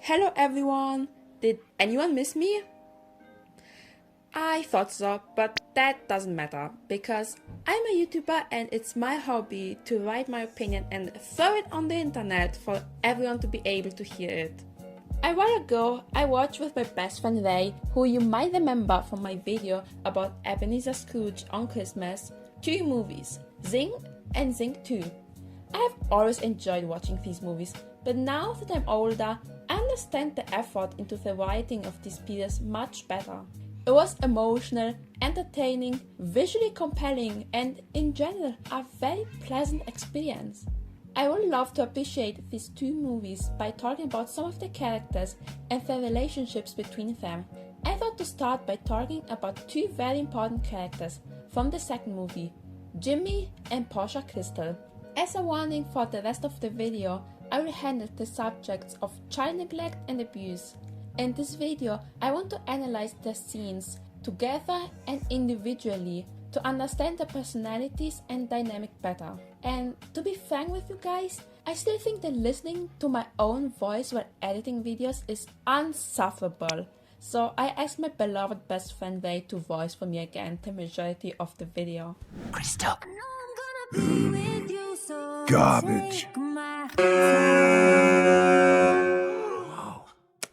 Hello everyone! Did anyone miss me? I thought so, but that doesn't matter, because I'm a YouTuber and it's my hobby to write my opinion and throw it on the internet for everyone to be able to hear it. A while ago, I watched with my best friend Ray, who you might remember from my video about Ebenezer Scrooge on Christmas, two movies, Zing and Zing 2. I have always enjoyed watching these movies, but now that I'm older, I understand the effort into the writing of these pieces much better. It was emotional, entertaining, visually compelling, and in general a very pleasant experience. I would love to appreciate these two movies by talking about some of the characters and the relationships between them. I thought to start by talking about two very important characters from the second movie, Jimmy and Porsha Crystal. As a warning for the rest of the video, I will handle the subjects of child neglect and abuse. In this video, I want to analyze the scenes together and individually to understand the personalities and dynamic better. And to be frank with you guys, I still think that listening to my own voice while editing videos is insufferable. So I asked my beloved best friend Ray to voice for me again the majority of the video. Crystal. Garbage.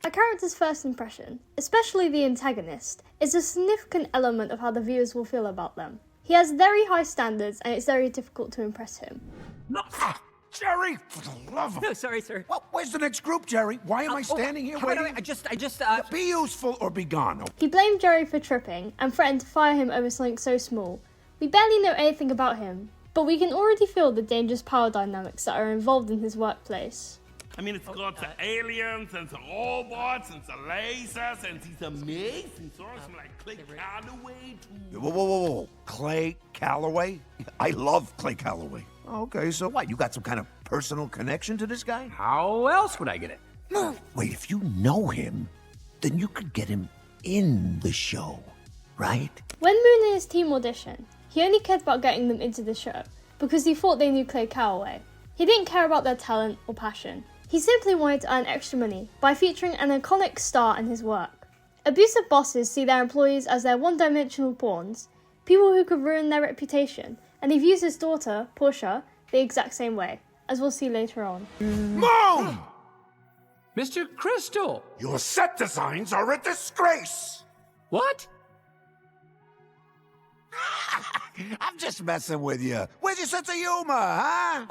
A character's first impression, especially the antagonist, is a significant element of how the viewers will feel about them. He has very high standards and it's very difficult to impress him. No, Jerry, for the love of... No, sorry, sir. Well, where's the next group, Jerry? Why am I standing here How about waiting? I just. Be useful or be gone. He blamed Jerry for tripping and threatened to fire him over something so small. We barely know anything about him, but we can already feel the dangerous power dynamics that are involved in his workplace. I mean, it's got the aliens and the robots and the lasers and these amazing songs like Clay Calloway too. Whoa. Clay Calloway? I love Clay Calloway. Okay, so what? You got some kind of personal connection to this guy? How else would I get it? No. Wait, if you know him, then you could get him in the show, right? When Moon and his team auditioned, he only cared about getting them into the show because he thought they knew Clay Calloway. He didn't care about their talent or passion. He simply wanted to earn extra money by featuring an iconic star in his work. Abusive bosses see their employees as their one-dimensional pawns, people who could ruin their reputation, and he views his daughter, Porsha, the exact same way, as we'll see later on. Moon! Mr. Crystal! Your set designs are a disgrace! What? I'm just messing with you. Where's your sense of humor, huh?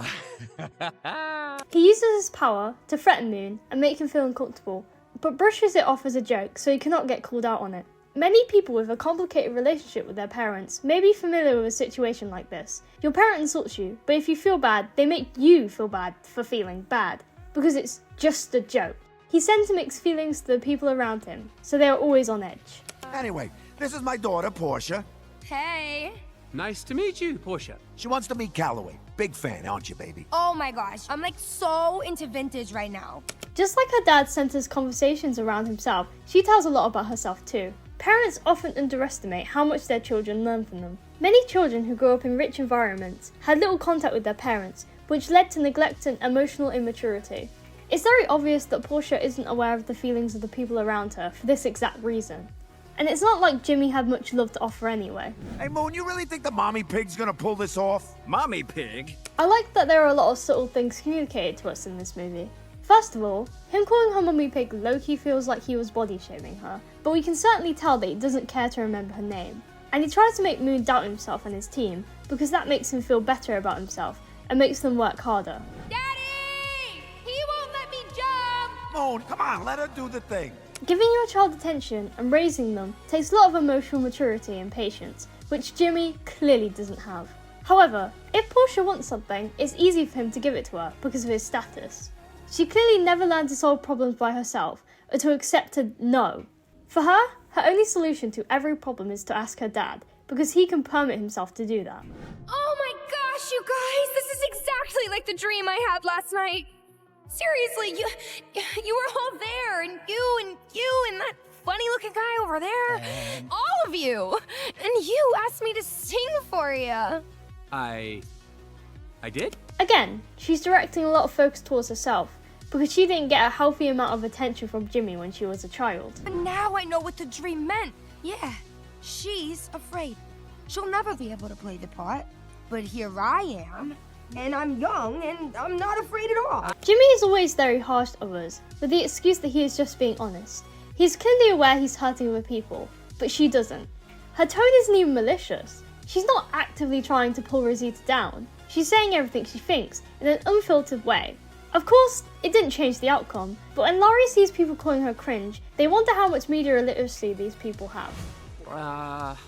He uses his power to threaten Moon and make him feel uncomfortable, but brushes it off as a joke so he cannot get called out on it. Many people with a complicated relationship with their parents may be familiar with a situation like this. Your parent insults you, but if you feel bad, they make you feel bad for feeling bad, because it's just a joke. He sends mixed feelings to the people around him, so they are always on edge. Anyway, this is my daughter, Porsha. Hey. Nice to meet you, Porsha. She wants to meet Calloway. Big fan, aren't you, baby? Oh my gosh, I'm like so into vintage right now. Just like her dad centers conversations around himself, she tells a lot about herself too. Parents often underestimate how much their children learn from them. Many children who grow up in rich environments had little contact with their parents, which led to neglect and emotional immaturity. It's very obvious that Porsha isn't aware of the feelings of the people around her for this exact reason. And it's not like Jimmy had much love to offer anyway. Hey, Moon, you really think the mommy pig's gonna pull this off? Mommy pig? I like that there are a lot of subtle things communicated to us in this movie. First of all, him calling her mummy pig low-key feels like he was body shaming her, but we can certainly tell that he doesn't care to remember her name. And he tries to make Moon doubt himself and his team, because that makes him feel better about himself and makes them work harder. Daddy! He won't let me jump! Moon, come on, let her do the thing. Giving your child attention and raising them takes a lot of emotional maturity and patience, which Jimmy clearly doesn't have. However, if Porsha wants something, it's easy for him to give it to her because of his status. She clearly never learned to solve problems by herself or to accept a no. For her, her only solution to every problem is to ask her dad, because he can permit himself to do that. Oh my gosh, you guys, this is exactly like the dream I had last night. Seriously, you were all there, and you and that funny-looking guy over there. All of you. And you asked me to sing for you. I did? Again, she's directing a lot of focus towards herself, because she didn't get a healthy amount of attention from Jimmy when she was a child. But now I know what the dream meant. Yeah, she's afraid. She'll never be able to play the part. But here I am, and I'm young, and I'm not afraid at all. Jimmy is always very harsh to others, with the excuse that he is just being honest. He's clearly aware he's hurting other people, but she doesn't. Her tone isn't even malicious. She's not actively trying to pull Rosita down. She's saying everything she thinks in an unfiltered way. Of course, it didn't change the outcome, but when Lari sees people calling her cringe, they wonder how much media literacy these people have.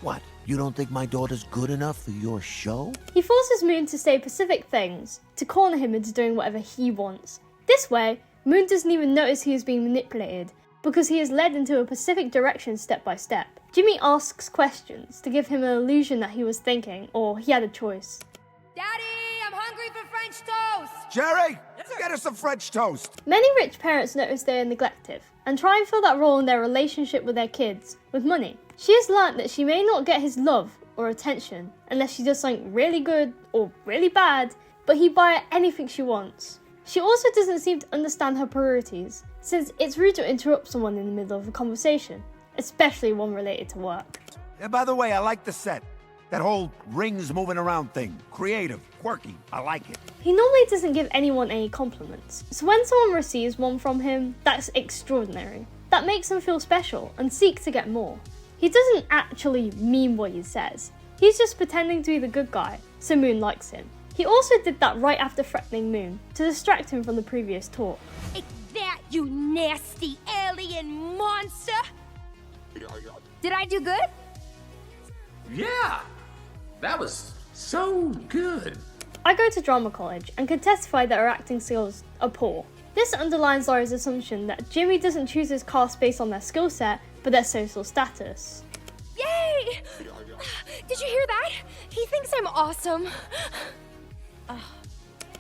What? You don't think my daughter's good enough for your show? He forces Moon to say specific things, to corner him into doing whatever he wants. This way, Moon doesn't even notice he is being manipulated, because he is led into a specific direction step by step. Jimmy asks questions to give him an illusion that he was thinking, or he had a choice. Daddy, I'm hungry for French toast! Jerry, get us some French toast. Many rich parents notice they are neglective, and try and fill that role in their relationship with their kids with money. She has learnt that she may not get his love or attention unless she does something really good or really bad, but he buy her anything she wants. She also doesn't seem to understand her priorities, since it's rude to interrupt someone in the middle of a conversation, especially one related to work. And by the way, I like the set. That whole rings moving around thing. Creative, quirky, I like it. He normally doesn't give anyone any compliments, so when someone receives one from him, that's extraordinary. That makes him feel special and seek to get more. He doesn't actually mean what he says. He's just pretending to be the good guy, so Moon likes him. He also did that right after threatening Moon, to distract him from the previous talk. Take that, you nasty alien monster! Did I do good? Yeah, that was so good. I go to drama college and can testify that her acting skills are poor. This underlines Lari's assumption that Jimmy doesn't choose his cast based on their skill set, but their social status. Yay! Did you hear that? He thinks I'm awesome.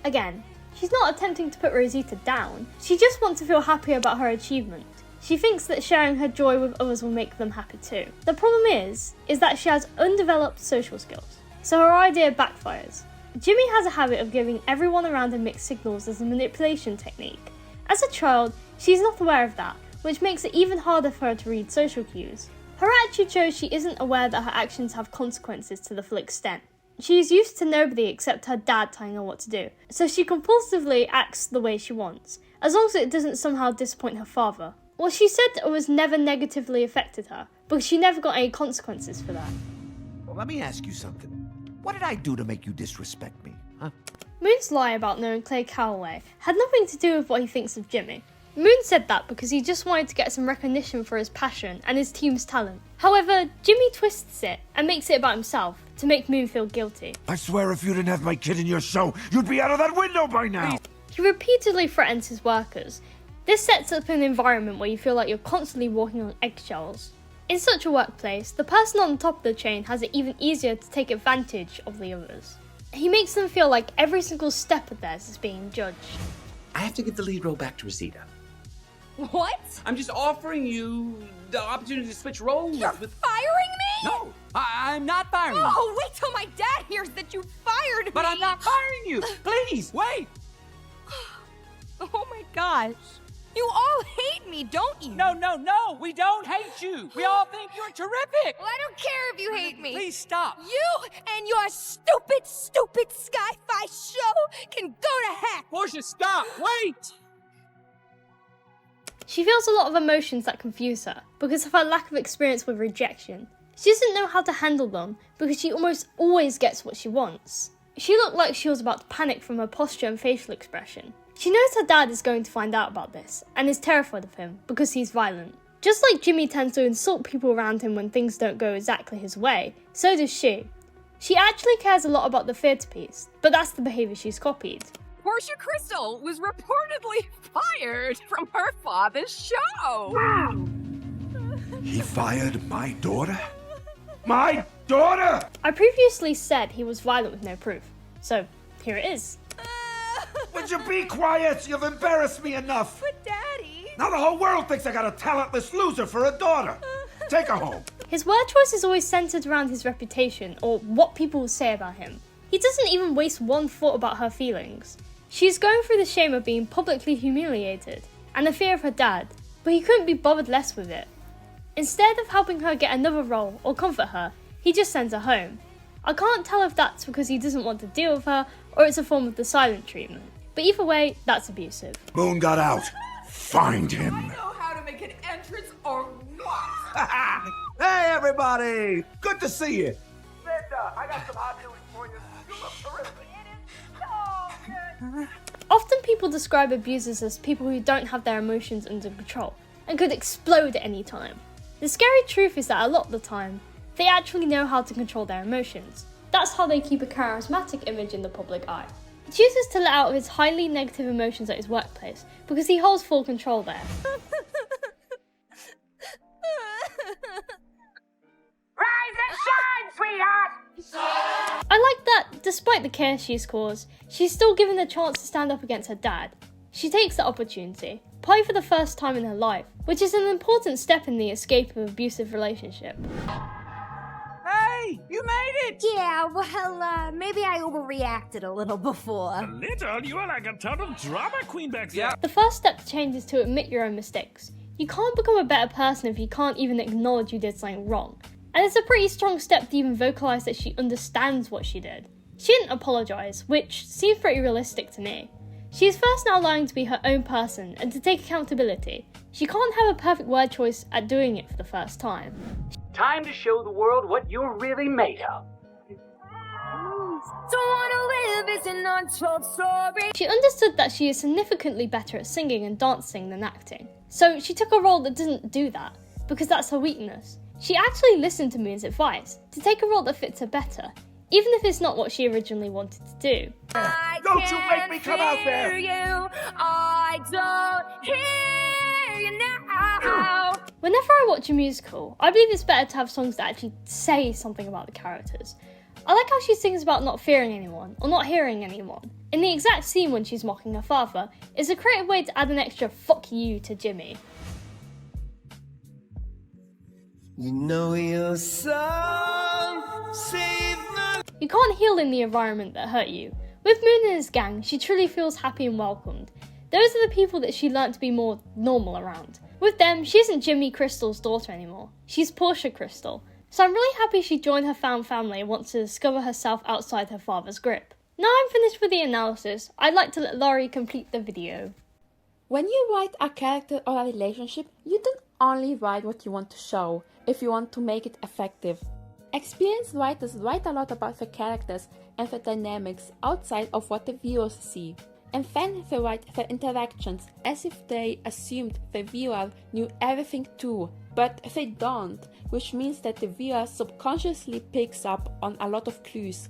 Again, she's not attempting to put Rosita down, she just wants to feel happy about her achievement. She thinks that sharing her joy with others will make them happy too. The problem is that she has undeveloped social skills, so her idea backfires. Jimmy has a habit of giving everyone around him mixed signals as a manipulation technique. As a child, she's not aware of that, which makes it even harder for her to read social cues. Her attitude shows she isn't aware that her actions have consequences to the full extent. She is used to nobody except her dad telling her what to do, so she compulsively acts the way she wants, as long as it doesn't somehow disappoint her father. Well, she said that it was never negatively affected her, because she never got any consequences for that. Well, let me ask you something. What did I do to make you disrespect me, huh? Moon's lie about knowing Clay Calloway had nothing to do with what he thinks of Jimmy. Moon said that because he just wanted to get some recognition for his passion and his team's talent. However, Jimmy twists it and makes it about himself to make Moon feel guilty. I swear if you didn't have my kid in your show, you'd be out of that window by now. He repeatedly threatens his workers. This sets up an environment where you feel like you're constantly walking on eggshells. In such a workplace, the person on the top of the chain has it even easier to take advantage of the others. He makes them feel like every single step of theirs is being judged. I have to give the lead role back to Rosita. What? I'm just offering you the opportunity to switch roles You're with... firing me? No, I'm not firing you. Oh, wait till my dad hears that you fired me! But I'm not firing you. Please, wait. Oh my gosh. You all hate me, don't you? No, we don't hate you. We all think you're terrific. Well, I don't care if you hate me. Please stop. You and your stupid Sky-Fi show can go to heck. Porsha, stop. Wait. She feels a lot of emotions that confuse her because of her lack of experience with rejection. She doesn't know how to handle them because she almost always gets what she wants. She looked like she was about to panic from her posture and facial expression. She knows her dad is going to find out about this and is terrified of him because he's violent. Just like Jimmy tends to insult people around him when things don't go exactly his way, so does she. She actually cares a lot about the theatre piece, but that's the behaviour she's copied. Porsha Crystal was reportedly fired from her father's show. He fired my daughter? My daughter! I previously said he was violent with no proof, so here it is. Would you be quiet? You've embarrassed me enough. But Daddy... Now the whole world thinks I got a talentless loser for a daughter. Take her home. His word choice is always centered around his reputation or what people will say about him. He doesn't even waste one thought about her feelings. She's going through the shame of being publicly humiliated and the fear of her dad, but he couldn't be bothered less with it. Instead of helping her get another role or comfort her, he just sends her home. I can't tell if that's because he doesn't want to deal with her or it's a form of the silent treatment, but either way, that's abusive. Moon got out. Find him. I know how to make an entrance or what? Hey, everybody! Good to see you. Linda, I got some hot news for you. You look terrific. Often people describe abusers as people who don't have their emotions under control and could explode at any time. The scary truth is that a lot of the time, they actually know how to control their emotions. That's how they keep a charismatic image in the public eye. He chooses to let out his highly negative emotions at his workplace because he holds full control there. Rise and shine, sweetheart! I like that, despite the chaos she's caused, she's still given the chance to stand up against her dad. She takes the opportunity, probably for the first time in her life, which is an important step in the escape of an abusive relationship. Hey, you made it! Yeah, well, maybe I overreacted a little before. Little, you are like a total drama queen back there. The first step to change is to admit your own mistakes. You can't become a better person if you can't even acknowledge you did something wrong. And it's a pretty strong step to even vocalise that she understands what she did. She didn't apologise, which seems pretty realistic to me. She is first now learning to be her own person and to take accountability. She can't have a perfect word choice at doing it for the first time. Time to show the world what you're really made of. Don't wanna live as an untold story. She understood that she is significantly better at singing and dancing than acting. So she took a role that doesn't do that, because that's her weakness. She actually listened to Moon's advice to take a role that fits her better, even if it's not what she originally wanted to do. Don't you make me come out there! You. I don't hear you now. Whenever I watch a musical, I believe it's better to have songs that actually say something about the characters. I like how she sings about not fearing anyone, or not hearing anyone. In the exact scene when she's mocking her father, is a creative way to add an extra "fuck you" to Jimmy. You know your song, save the... You can't heal in the environment that hurt you. With Moon and his gang, she truly feels happy and welcomed. Those are the people that she learnt to be more normal around. With them, she isn't Jimmy Crystal's daughter anymore. She's Porsha Crystal. So I'm really happy she joined her found family and wants to discover herself outside her father's grip. Now I'm finished with the analysis, I'd like to let Lari complete the video. When you write a character or a relationship, you don't only write what you want to show, if you want to make it effective. Experienced writers write a lot about the characters and the dynamics outside of what the viewers see. And then they write the interactions as if they assumed the viewer knew everything too, but they don't, which means that the viewer subconsciously picks up on a lot of clues.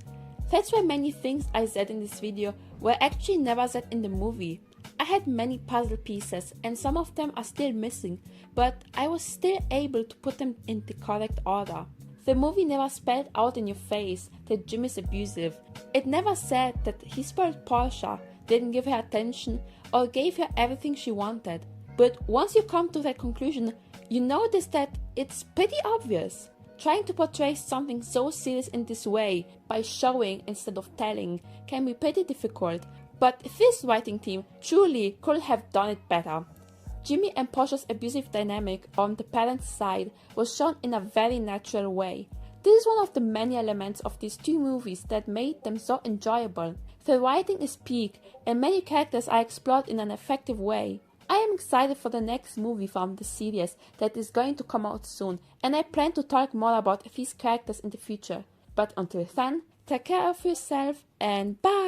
That's why many things I said in this video were actually never said in the movie. I had many puzzle pieces and some of them are still missing, but I was still able to put them in the correct order. The movie never spelled out in your face that Jim is abusive. It never said that he spoiled Porsha, didn't give her attention, or gave her everything she wanted. But once you come to that conclusion, you notice that it's pretty obvious. Trying to portray something so serious in this way, by showing instead of telling, can be pretty difficult, but this writing team truly could have done it better. Jimmy and Porsha's abusive dynamic on the parents' side was shown in a very natural way. This is one of the many elements of these two movies that made them so enjoyable. The writing is peak and many characters are explored in an effective way. I am excited for the next movie from the series that is going to come out soon, and I plan to talk more about these characters in the future. But until then, take care of yourself and bye!